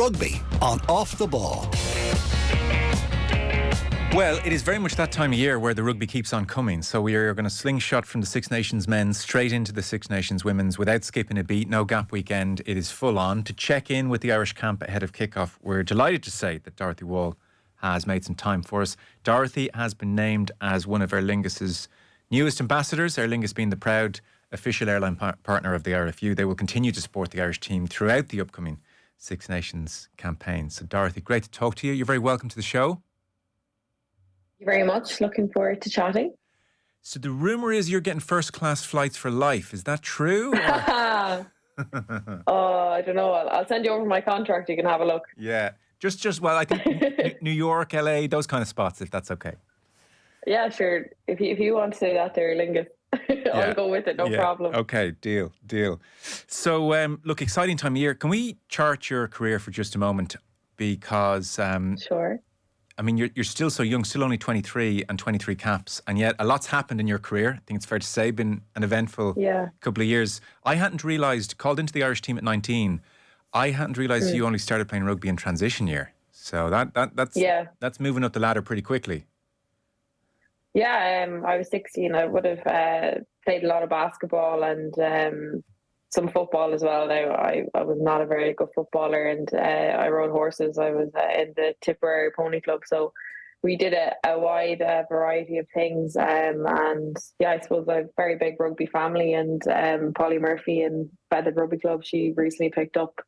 Rugby on Off the Ball. Well, it is very much that time of year where the rugby keeps on coming. So we are going to slingshot from the Six Nations men's straight into the Six Nations women's without skipping a beat. No gap weekend. It is full on. To check in with the Irish camp ahead of kickoff, we're delighted to say that Dorothy Wall has made some time for us. Dorothy has been named as one of Aer Lingus's newest ambassadors, Aer Lingus being the proud official airline partner of the RFU. They will continue to support the Irish team throughout the upcoming Six Nations campaign. So Dorothy, great to talk to you. You're very welcome to the show. Thank you very much. Looking forward to chatting. So the rumour is you're getting first class flights for life. Is that true? I don't know. I'll send you over my contract. You can have a look. Yeah. Just well, I think New York, LA, those kind of spots, if that's okay. Yeah, sure. If you want to say that there, Lingus, I'll go with it. No problem. Okay, deal. So, look, exciting time of year. Can we chart your career for just a moment? Because sure. I mean, you're still so young, still only 23 and 23 caps, and yet a lot's happened in your career. I think it's fair to say, been an eventful couple of years. I hadn't realised, called into the Irish team at 19, I hadn't realised you only started playing rugby in transition year. So that's moving up the ladder pretty quickly. Yeah, I was 16. I would have played a lot of basketball and some football as well. Now, I was not a very good footballer, and I rode horses. I was in the Tipperary Pony Club, so we did a wide variety of things. And yeah, I suppose I have a very big rugby family, and Polly Murphy and Feathered Rugby Club, she recently picked up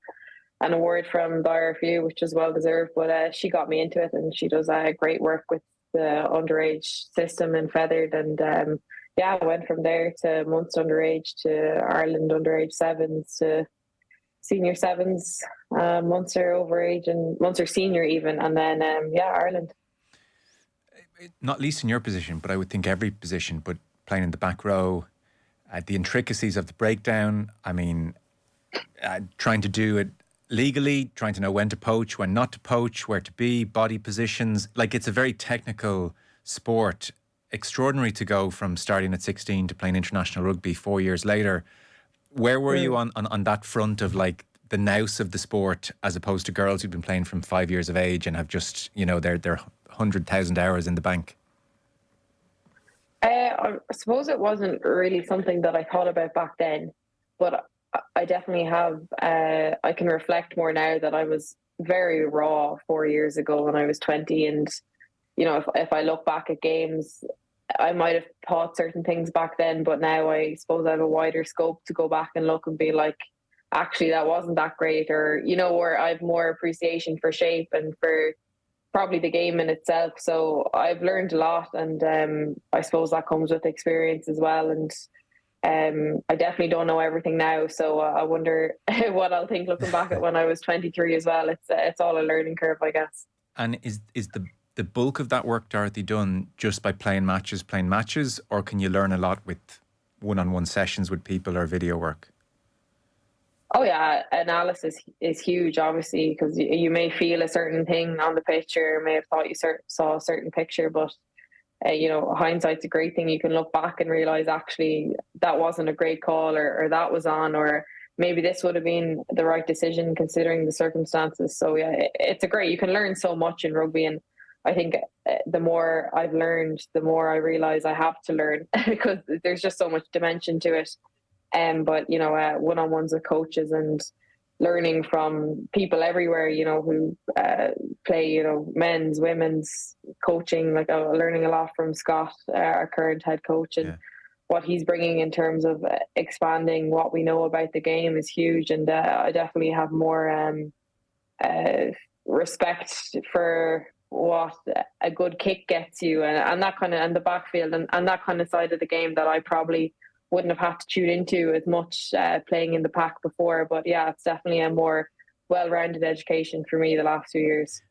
an award from the RFU, which is well deserved, but she got me into it, and she does great work with the underage system in Feathered, and I went from there to Munster underage, to Ireland underage sevens, to senior sevens, Munster overage, and Munster senior even, and then Ireland. Not least in your position, but I would think every position, but playing in the back row, the intricacies of the breakdown, I mean, trying to do it legally, trying to know when to poach, when not to poach, where to be, body positions. Like, it's a very technical sport. Extraordinary to go from starting at 16 to playing international rugby 4 years later. Where were you on that front of like the nous of the sport, as opposed to girls who've been playing from 5 years of age and have just, their 100,000 hours in the bank? I suppose it wasn't really something that I thought about back then, but I definitely have. I can reflect more now that I was very raw 4 years ago when I was 20, and if I look back at games, I might have thought certain things back then, but now I suppose I have a wider scope to go back and look and be like, actually, that wasn't that great, or where I have more appreciation for shape and for probably the game in itself. So I've learned a lot, and I suppose that comes with experience as well. And I definitely don't know everything now, so I wonder what I'll think looking back at when I was 23 as well. It's all a learning curve, I guess. And is the bulk of that work, Dorothy, done just by playing matches, or can you learn a lot with one-on-one sessions with people or video work? Oh yeah, analysis is huge, obviously, because you may feel a certain thing on the pitch, or may have thought you saw a certain picture, but hindsight's a great thing. You can look back and realise actually that wasn't a great call, or that was on, or maybe this would have been the right decision considering the circumstances. So yeah, you can learn so much in rugby, and I think the more I've learned, the more I realise I have to learn because there's just so much dimension to it. But one-on-ones with coaches and learning from people everywhere, who play, men's, women's coaching. Like learning a lot from Scott, our current head coach, and what he's bringing in terms of expanding what we know about the game is huge. And I definitely have more respect for what a good kick gets you, and that kind of, and the backfield, and that kind of side of the game that I probably wouldn't have had to tune into as much playing in the pack before. But yeah, it's definitely a more well-rounded education for me the last 2 years.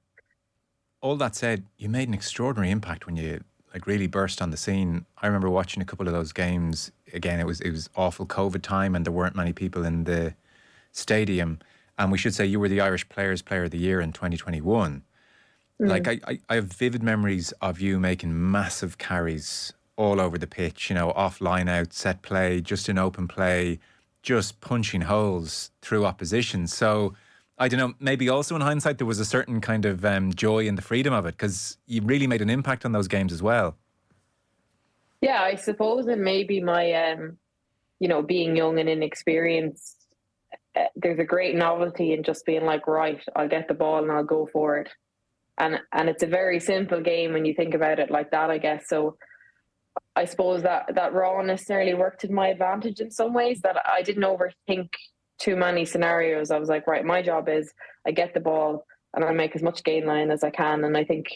All that said, you made an extraordinary impact when you really burst on the scene. I remember watching a couple of those games. Again, it was awful COVID time, and there weren't many people in the stadium. And we should say you were the Irish Players Player of the Year in 2021. Like, I have vivid memories of you making massive carries all over the pitch, off line out, set play, just in open play, just punching holes through opposition. So I don't know, maybe also in hindsight there was a certain kind of joy in the freedom of it, because you really made an impact on those games as well. Yeah, I suppose, and maybe my, being young and inexperienced, there's a great novelty in just being like, right, I'll get the ball and I'll go for it. And it's a very simple game when you think about it like that, I guess. So I suppose that rawness nearly worked to my advantage in some ways, that I didn't overthink too many scenarios. I was like, right, my job is I get the ball and I make as much gain line as I can. And I think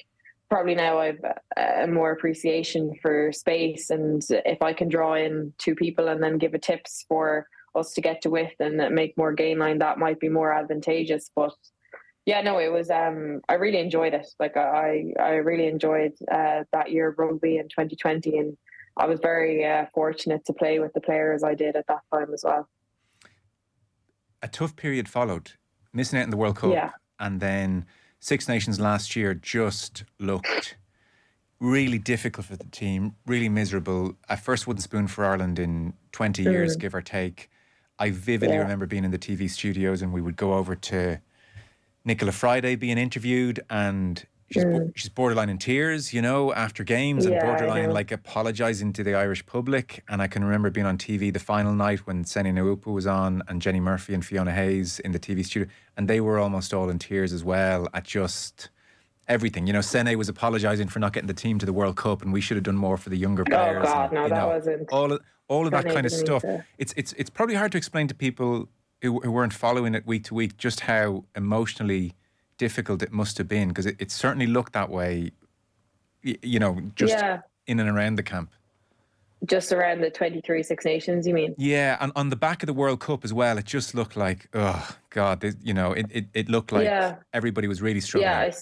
probably now I've a more appreciation for space, and if I can draw in two people and then give a tips for us to get to width and make more gain line, that might be more advantageous. But yeah, no, it was. I really enjoyed it. Like I really enjoyed that year of rugby in 2020, and I was very fortunate to play with the players I did at that time as well. A tough period followed, missing out in the World Cup, Yeah. and then Six Nations last year just looked really difficult for the team, really miserable. A first wooden spoon for Ireland in 20 years, give or take. I vividly remember being in the TV studios, and we would go over to Nicola Friday being interviewed, and she's borderline in tears, after games, and borderline like apologising to the Irish public. And I can remember being on TV the final night when Sene Naupu was on, and Jenny Murphy and Fiona Hayes in the TV studio, and they were almost all in tears as well at just everything. Sene was apologising for not getting the team to the World Cup, and we should have done more for the younger players. Oh God, and, no, that wasn't. All of that kind of stuff. It's probably hard to explain to people who weren't following it week to week just how emotionally difficult it must have been, because it certainly looked that way, just in and around the camp. Just around the 23 Six Nations, you mean? Yeah, and on the back of the World Cup as well, it just looked like, oh God, it looked like everybody was really struggling.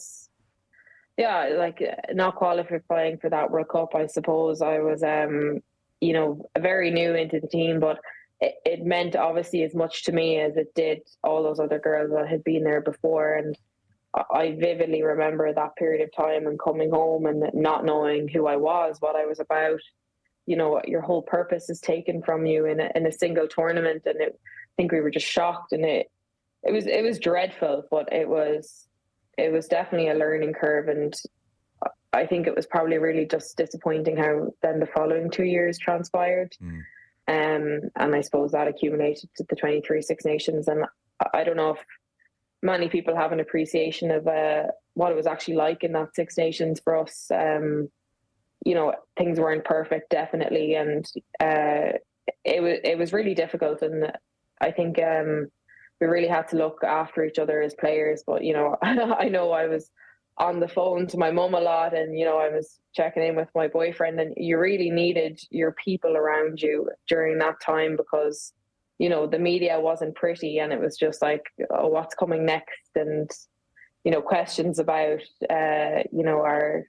Like not qualifying for that World Cup, I suppose I was, very new into the team, but it meant obviously as much to me as it did all those other girls that had been there before. And I vividly remember that period of time and coming home and not knowing who I was, what I was about. Your whole purpose is taken from you in a single tournament, and I think we were just shocked, and it was dreadful, but it was definitely a learning curve, and I think it was probably really just disappointing how then the following 2 years transpired. And I suppose that accumulated to the 23 Six Nations. And I don't know if many people have an appreciation of what it was actually like in that Six Nations for us. Things weren't perfect, definitely. And it was really difficult. And I think we really had to look after each other as players. But, I know I was on the phone to my mum a lot, and I was checking in with my boyfriend, and you really needed your people around you during that time, because the media wasn't pretty, and it was just like, oh, what's coming next, and questions about our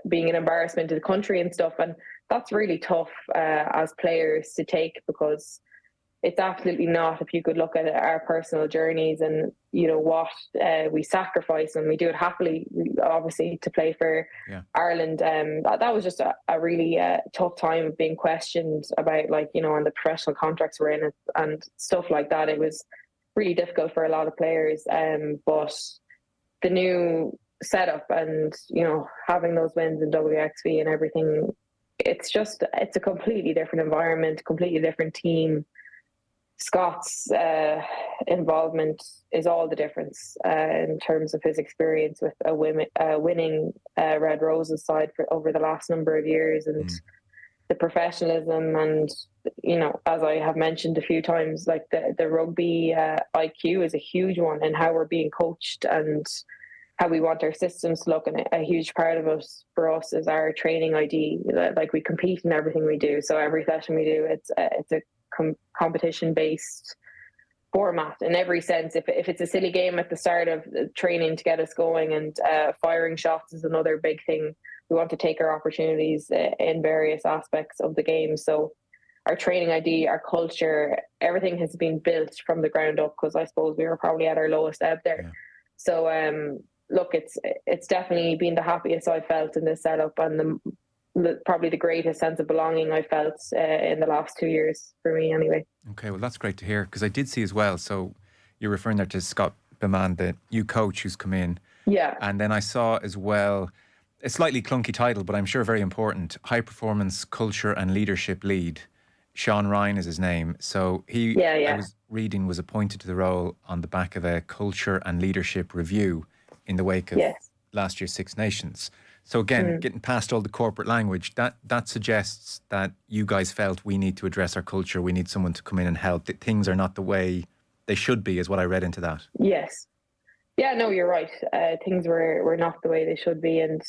being an embarrassment to the country and stuff. And that's really tough as players to take, because it's absolutely not. If you could look at our personal journeys and what we sacrifice, and we do it happily, obviously, to play for Ireland. That was just a really tough time of being questioned about, on the professional contracts we're in and stuff like that. It was really difficult for a lot of players. But the new setup and having those wins in WXV and everything, it's a completely different environment, completely different team. Scott's involvement is all the difference in terms of his experience with winning Red Roses side over the last number of years, and the professionalism, and as I have mentioned a few times, like the rugby IQ is a huge one, and how we're being coached and how we want our systems to look. And a huge part of it for us is our training ID. Like, we compete in everything we do, so every session we do, it's a competition-based format in every sense. If it's a silly game at the start of training to get us going, and firing shots is another big thing, we want to take our opportunities in various aspects of the game. So our training ID, our culture, everything has been built from the ground up, because I suppose we were probably at our lowest ebb there. So look, it's definitely been the happiest I've felt in this setup, and probably the greatest sense of belonging I felt in the last 2 years, for me anyway. Okay, well, that's great to hear, because I did see as well, so you're referring there to Scott Beman, the new coach who's come in. Yeah. And then I saw as well, a slightly clunky title, but I'm sure very important, High Performance Culture and Leadership Lead. Sean Ryan is his name. So I was reading, was appointed to the role on the back of a culture and leadership review in the wake of last year's Six Nations. So again, getting past all the corporate language, that suggests that you guys felt we need to address our culture. We need someone to come in and help. That things are not the way they should be, is what I read into that. Yes. Yeah, no, you're right. Things were not the way they should be. And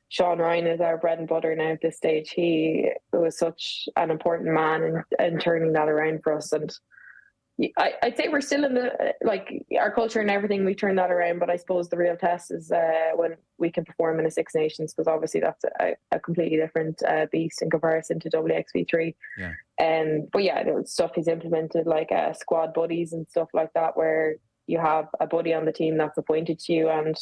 Sean Ryan is our bread and butter now at this stage. He was such an important man in turning that around for us. And I'd say we're still in the, like, our culture and everything, we turn that around. But I suppose the real test is when we can perform in a Six Nations, because obviously that's a completely different beast in comparison to WXV3. Yeah. But yeah, there was stuff he's implemented, like squad buddies and stuff like that, where you have a buddy on the team that's appointed to you, and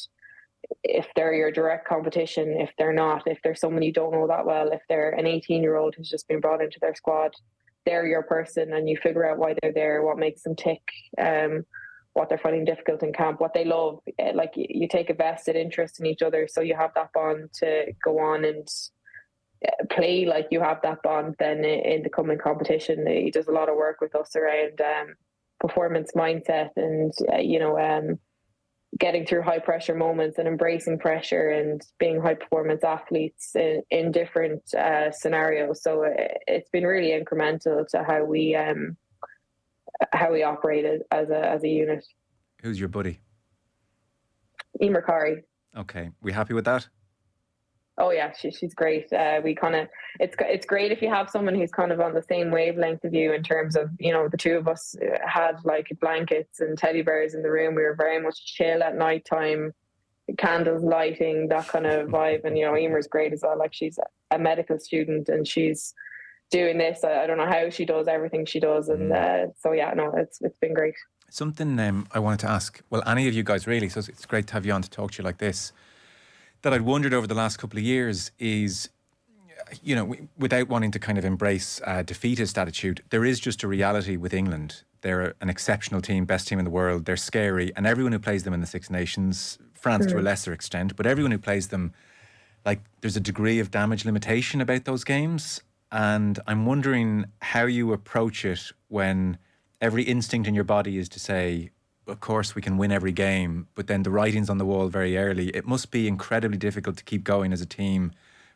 if they're your direct competition, if they're not, if they're someone you don't know that well, if they're an 18-year-old who's just been brought into their squad, they're your person, and you figure out why they're there, what makes them tick, what they're finding difficult in camp, what they love. Like, you take a vested interest in each other, so you have that bond to go on and play like you have that bond then in the coming competition. He does a lot of work with us around performance mindset and getting through high pressure moments and embracing pressure and being high performance athletes in different scenarios. So it's been really incremental to how we operated as a unit. Who's your buddy? Emer Curry. Okay, we happy with that? Oh yeah, she's great. It's great if you have someone who's kind of on the same wavelength of you, in terms of, the two of us had like blankets and teddy bears in the room. We were very much chill at night time, candles lighting, that kind of vibe. And Emer's great as well. Like, she's a medical student and she's doing this. I don't know how she does everything she does, and so yeah, no, it's been great. Something I wanted to ask, well, any of you guys really, so it's great to have you on to talk to you like this, that I'd wondered over the last couple of years is, without wanting to kind of embrace a defeatist attitude, there is just a reality with England. They're an exceptional team, best team in the world. They're scary. And everyone who plays them in the Six Nations, France to a lesser extent, but everyone who plays them, like, there's a degree of damage limitation about those games. And I'm wondering how you approach it when every instinct in your body is to say, of course we can win every game, but then the writing's on the wall very early. It must be incredibly difficult to keep going as a team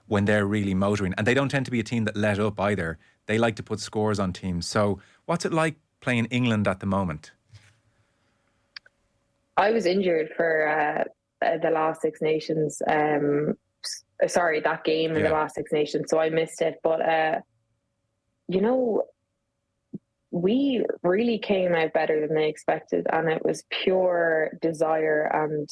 when they're really motoring. And they don't tend to be a team that let up either. They like to put scores on teams. So what's it like playing England at the moment? I was injured for the last Six Nations. That game in the last Six Nations. So I missed it. But, we really came out better than they expected, and it was pure desire. And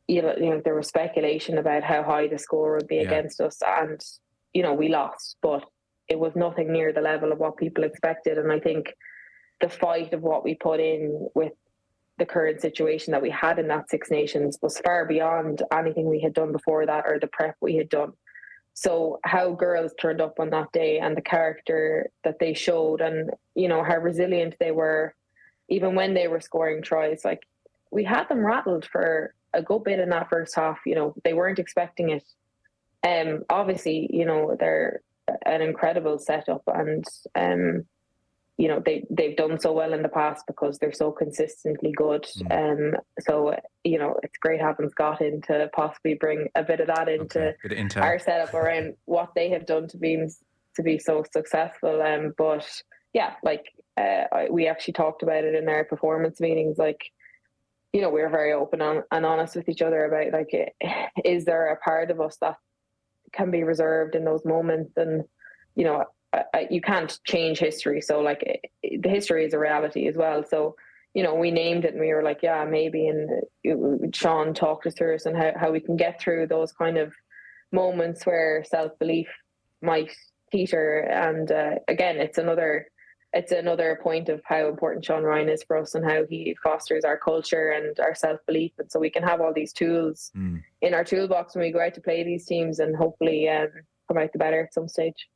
there was speculation about how high the score would be against us, and we lost, but it was nothing near the level of what people expected. And I think the fight of what we put in with the current situation that we had in that Six Nations was far beyond anything we had done before that, or the prep we had done. So how girls turned up on that day, and the character that they showed, and how resilient they were, even when they were scoring tries, like, we had them rattled for a good bit in that first half. They weren't expecting it. Obviously, they're an incredible setup, and they've done so well in the past because they're so consistently good. So it's great having Scott in to possibly bring a bit of that into our setup around what they have done to be so successful. But yeah, we actually talked about it in our performance meetings. Like, we were very open and honest with each other about, like, is there a part of us that can be reserved in those moments? And you can't change history, so the history is a reality as well. So we named it, and we were like, yeah, maybe. And Sean talked us through us and how we can get through those kind of moments where self-belief might teeter. And again, it's another point of how important Sean Ryan is for us, and how he fosters our culture and our self-belief. And so we can have all these tools in our toolbox when we go out to play these teams, and hopefully come out the better at some stage.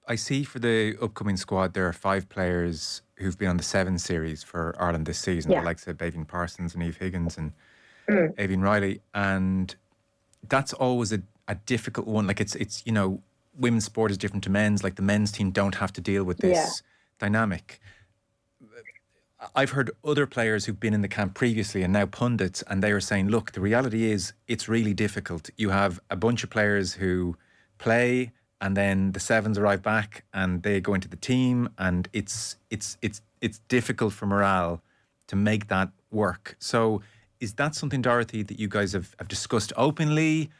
I see for the upcoming squad there are 5 players who've been on the Seven series for Ireland this season, the likes of Baveen Parsons and Eve Higgins and Avian Riley. And that's always a difficult one. Like it's you know, women's sport is different to men's. Like the men's team don't have to deal with this dynamic. I've heard other players who've been in the camp previously and now pundits, and they are saying, look, the reality is it's really difficult. You have a bunch of players who play and then the Sevens arrive back and they go into the team, and it's difficult for morale to make that work. So is that something, Dorothy, that you guys have discussed openly,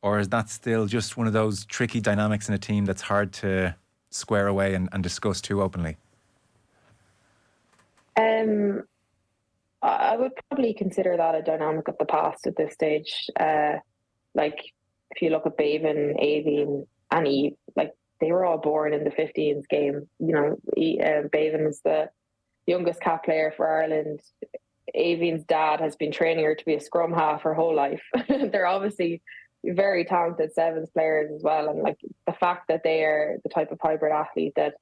or is that still just one of those tricky dynamics in a team that's hard to square away and discuss too openly? I would probably consider that a dynamic of the past at this stage. Like if you look at Bavin, Avian, and Eve, like they were all born in the 15s game. You know, Bavin is the youngest cap player for Ireland. Avian's dad has been training her to be a scrum half her whole life. They're obviously very talented Sevens players as well, and like the fact that they are the type of hybrid athlete that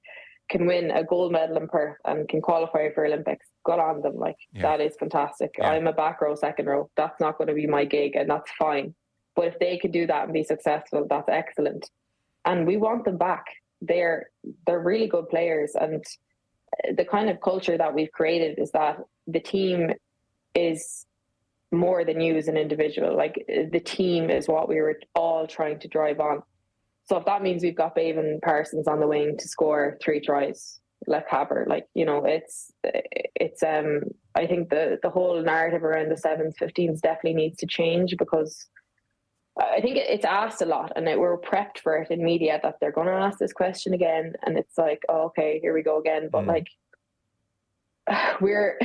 can win a gold medal in Perth and can qualify for Olympics, good on them. Like that is fantastic. I'm a back row, second row. That's not going to be my gig, and that's fine. But if they could do that and be successful, that's excellent. And we want them back. They're really good players, and the kind of culture that we've created is that the team is more than you as an individual. Like the team is what we were all trying to drive on. So if that means we've got Bavin Parsons on the wing to score 3 tries, let's have her. Like, you know, it's I think the whole narrative around the 7s, 15s definitely needs to change, because I think it's asked a lot, and we're prepped for it in media that they're going to ask this question again, and it's like, oh, okay, here we go again. But like, we're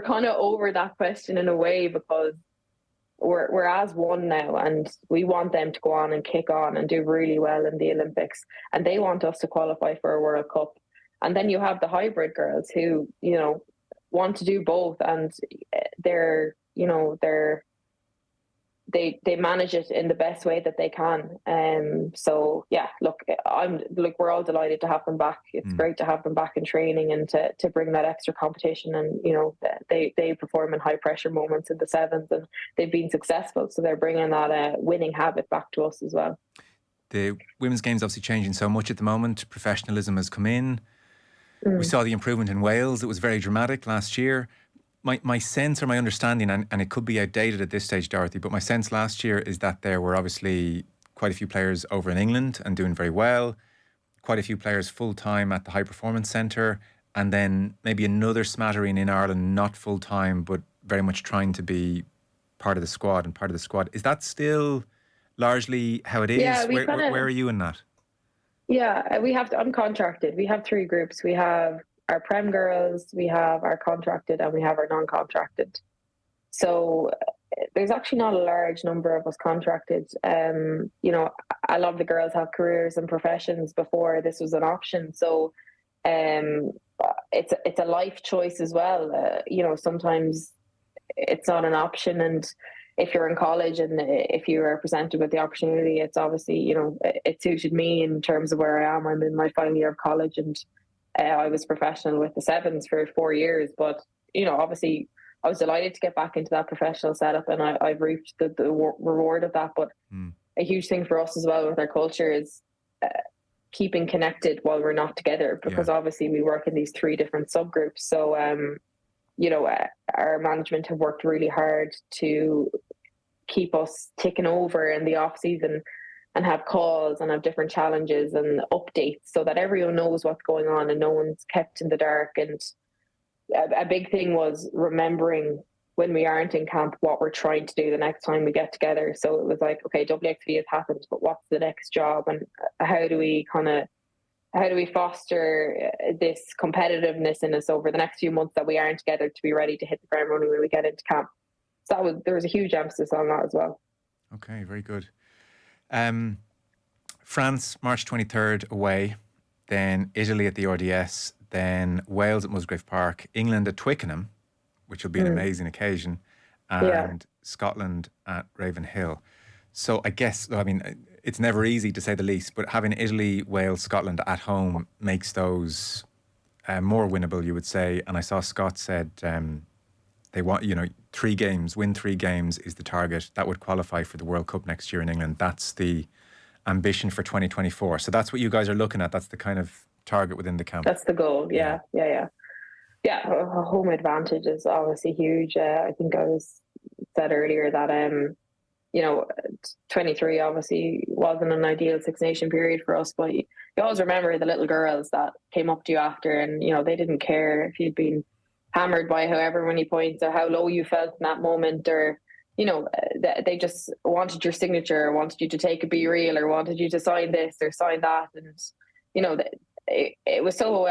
kind of over that question in a way, because we're as one now, and we want them to go on and kick on and do really well in the Olympics, and they want us to qualify for a World Cup. And then you have the hybrid girls who, you know, want to do both, and they manage it in the best way that they can. So yeah, look, we're all delighted to have them back. It's great to have them back in training and to bring that extra competition. And you know, they perform in high pressure moments in the 7s, and they've been successful. So they're bringing that winning habit back to us as well. The women's game's obviously changing so much at the moment. Professionalism has come in. We saw the improvement in Wales. It was very dramatic last year. My sense, or my understanding, and it could be outdated at this stage, Dorothy, but my sense last year is that there were obviously quite a few players over in England and doing very well, quite a few players full-time at the High Performance Centre, and then maybe another smattering in Ireland, not full-time, but very much trying to be part of the squad and part of the squad. Is that still largely how it is? Yeah, where are you in that? Yeah, I'm contracted. We have 3 groups. We have our Prem girls, we have our contracted, and we have our non-contracted. So there's actually not a large number of us contracted. You know, a lot of the girls have careers and professions before this was an option. So it's a life choice as well. You know, sometimes it's not an option, and if you're in college and if you are presented with the opportunity, it's obviously, you know, it suited me in terms of where I am. I'm in my final year of college, and I was professional with the 7s for 4 years. But, you know, obviously I was delighted to get back into that professional setup, and I've reaped the reward of that. But a huge thing for us as well with our culture is keeping connected while we're not together, because obviously we work in these 3 different subgroups. So, you know, our management have worked really hard to keep us ticking over in the off season and have calls and have different challenges and updates, so that everyone knows what's going on and no one's kept in the dark. And a big thing was remembering when we aren't in camp what we're trying to do the next time we get together. So it was like, okay, WXV has happened, but what's the next job, and how do we foster this competitiveness in us over the next few months that we aren't together, to be ready to hit the ground running when we get into camp. So there was a huge emphasis on that as well. Okay, very good. France, March 23rd away, then Italy at the RDS, then Wales at Musgrave Park, England at Twickenham, which will be an amazing occasion, and Scotland at Ravenhill. So I guess, I mean, it's never easy to say the least, but having Italy, Wales, Scotland at home makes those more winnable, you would say. And I saw Scott said they want, 3 games, win 3 games is the target. That would qualify for the World Cup next year in England. That's the ambition for 2024. So that's what you guys are looking at. That's the kind of target within the camp. That's the goal. Yeah. Home advantage is obviously huge. I think I said earlier that 23 obviously wasn't an ideal Six Nation period for us, but you always remember the little girls that came up to you after, and they didn't care if you'd been hammered by however many points or how low you felt in that moment, or they just wanted your signature, or wanted you to take a be real, or wanted you to sign this or sign that, and it was so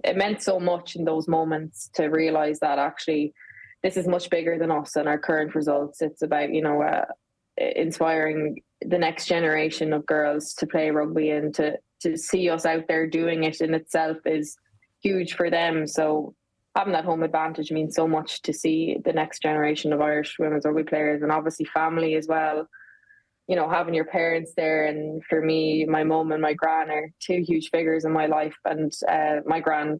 it meant so much in those moments to realize that actually this is much bigger than us and our current results. It's about inspiring the next generation of girls to play rugby, and to see us out there doing it in itself is huge for them. So having that home advantage means so much to see the next generation of Irish women's rugby players, and obviously family as well. Having your parents there, and for me, my mum and my gran are 2 huge figures in my life. And my gran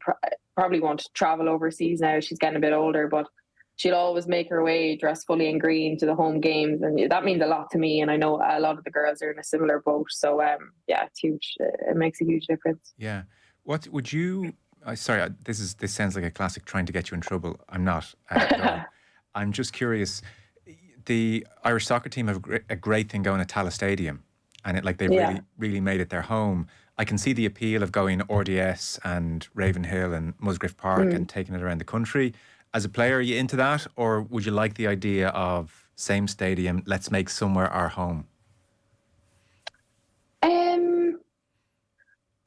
probably won't travel overseas now. She's getting a bit older, but she'll always make her way dressed fully in green to the home games, and that means a lot to me. And I know a lot of the girls are in a similar boat. So it's huge. It makes a huge difference. Yeah. What would you? Sorry, this sounds like a classic trying to get you in trouble. I'm not at all. I'm just curious. The Irish soccer team have a great thing going at Tallaght Stadium, and they've really made it their home. I can see the appeal of going RDS and Ravenhill and Musgrave Park and taking it around the country. As a player, are you into that, or would you like the idea of same stadium, let's make somewhere our home?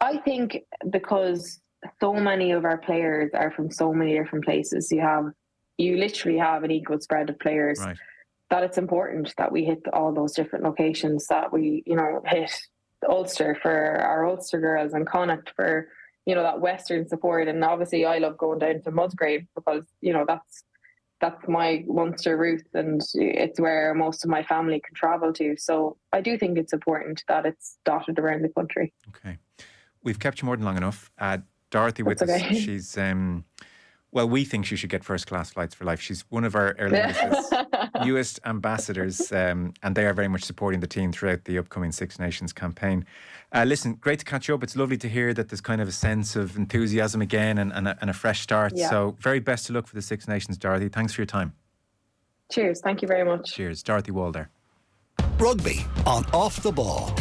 I think because so many of our players are from so many different places, you literally have an equal spread of players. Right. That it's important that we hit all those different locations, that we, hit Ulster for our Ulster girls, and Connacht for, that Western support. And obviously I love going down to Musgrave because, that's my Munster route, and it's where most of my family can travel to. So I do think it's important that it's dotted around the country. Okay. We've kept you more than long enough. Dorothy with us. She's, we think she should get first class flights for life. She's one of our airlines' newest ambassadors, and they are very much supporting the team throughout the upcoming Six Nations campaign. Listen, great to catch up. It's lovely to hear that there's kind of a sense of enthusiasm again and a fresh start. Yeah. So very best of luck for the Six Nations, Dorothy. Thanks for your time. Cheers. Thank you very much. Cheers. Dorothy Wall there. Rugby on Off the Ball.